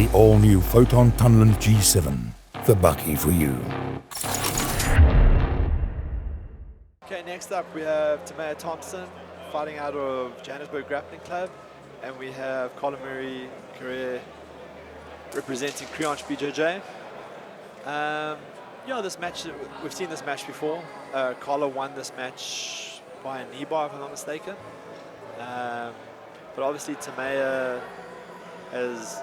the all-new Photon Tunneling G7, the Bucky for you. Okay, next up we have Timaya Thomson fighting out of Johannesburg Grappling Club, and we have Carla Marie Carriere representing Creonch BJJ. Yeah, this match, we've seen this match before. Carla won this match by a knee bar, if I'm not mistaken. But obviously Timaya has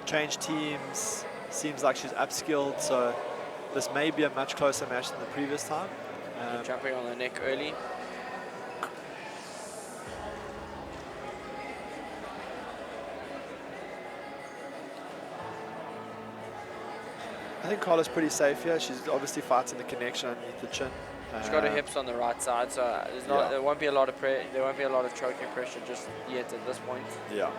changed teams, seems like she's upskilled, so this may be a much closer match than the previous time. Jumping on the neck early. I think Carla's pretty safe here. She's obviously fighting the connection underneath the chin. She's got her hips on the right side, so there won't be a lot of choking pressure just yet at this point. Yeah.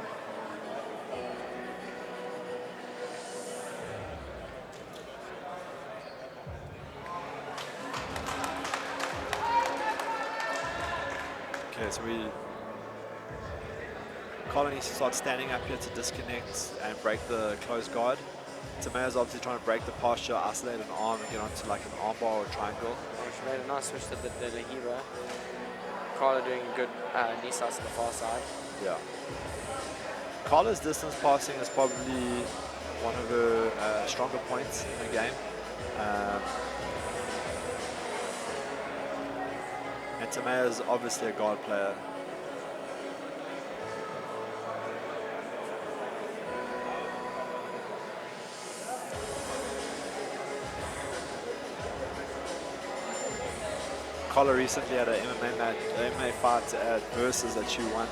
Okay, so Carla needs to start standing up here to disconnect and break the closed guard. Timaya's obviously trying to break the posture, isolate an arm, and get onto like an arm bar or a triangle. She made a nice switch to the Lahiba. Carla doing a good knee slice to the far side. Yeah. Carla's distance passing is probably one of her stronger points in the game. And Timaya's obviously a guard player. Carla recently had an MMA fight at Versus that she won.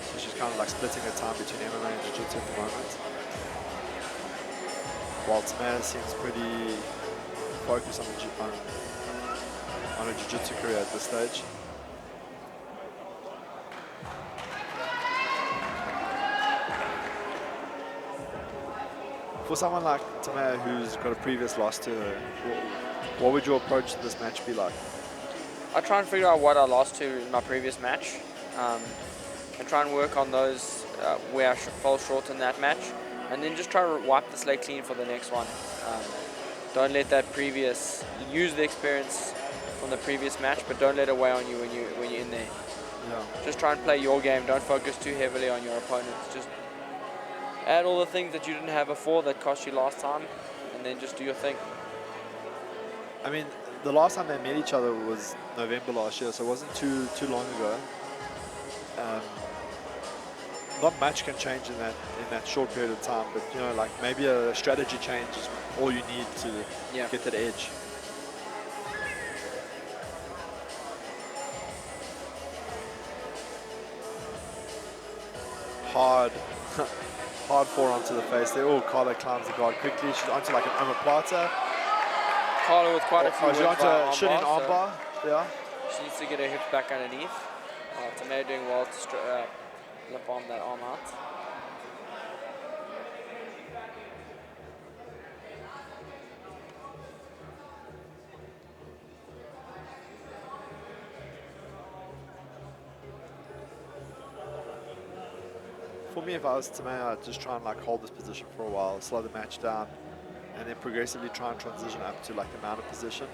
So she's kind of like splitting her time between MMA and Jiu Jitsu at the moment. While Timaya seems pretty focused on a Jiu Jitsu career at this stage. For someone like Timaya who's got a previous loss to her, what would your approach to this match be like? I try and figure out what I lost to in my previous match, and try and work on those where I fall short in that match, and then just try to wipe the slate clean for the next one. Don't let that use the experience from the previous match, but don't let it weigh on you when you're in there. Yeah. Just try and play your game. Don't focus too heavily on your opponents. Just add all the things that you didn't have before that cost you last time, and then just do your thing. I mean, the last time they met each other was November last year, so it wasn't too long ago. Not much can change in that short period of time, but you know, like maybe a strategy change is all you need to get that edge. Hard forearm to the face there. Oh, Carla climbs the guard quickly. She's onto like an omoplata. Carla with quite a few she's onto a shooting armbar. Yeah. She needs to get her hips back underneath. Timaya doing well to lip arm that arm out. For me, if I was Timaya, I'd just try and like hold this position for a while, slow the match down, and then progressively try and transition up to like the mounted position.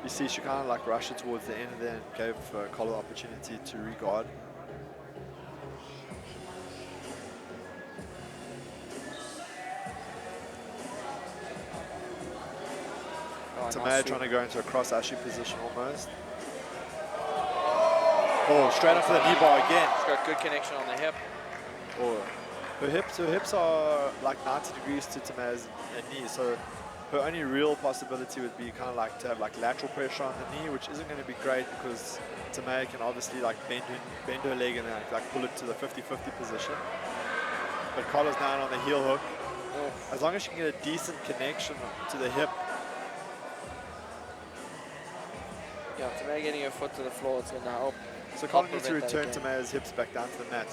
You see, she kind of like rushed it towards the end and then gave Carla the opportunity to regard. Timaya trying to go into a cross Ashi position almost. Oh, straight onto the knee bar again. She's got good connection on the hip. Oh, her hips are like 90 degrees to Timaya's knee, so her only real possibility would be kind of like to have like lateral pressure on the knee, which isn't going to be great because Timaya can obviously like bend her leg and like pull it to the 50-50 position. But Carla's down on the heel hook. As long as she can get a decent connection to the hip. Yeah, Timaya getting her foot to the floor, it's going to help. So Carla needs to return Timaya's hips back down to the mat.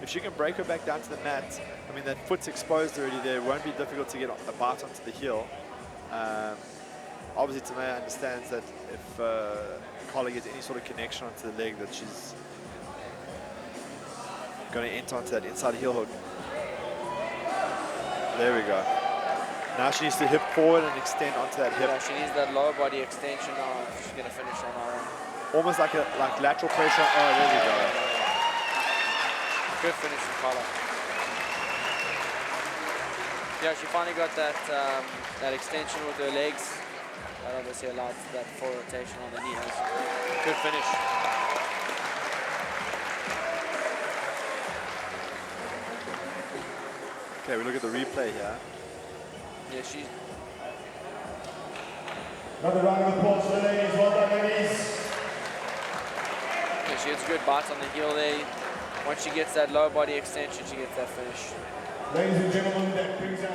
If she can break her back down to the mat, I mean, that foot's exposed already there. It won't be difficult to get a bite onto the heel. Obviously, Timaya understands that if Carla gets any sort of connection onto the leg, that she's going to enter onto that inside heel hook. There we go. Now she needs to hip forward and extend onto that hip. Yeah, she needs that lower body extension now if she's going to finish on our own. Almost like lateral pressure. Oh, there we go. Good finish from Carla. Yeah, she finally got that that extension with her legs. That obviously allowed that full rotation on the knee. Good finish. Okay, we look at the replay here. Yeah, she's... Another round of applause for the ladies. Well done, ladies. Yeah, she gets a good bite on the heel there. Once she gets that lower body extension, she gets that finish. Ladies and gentlemen, that brings out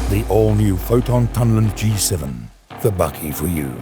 The all-new Photon Tunneling G7, the Bucky for you.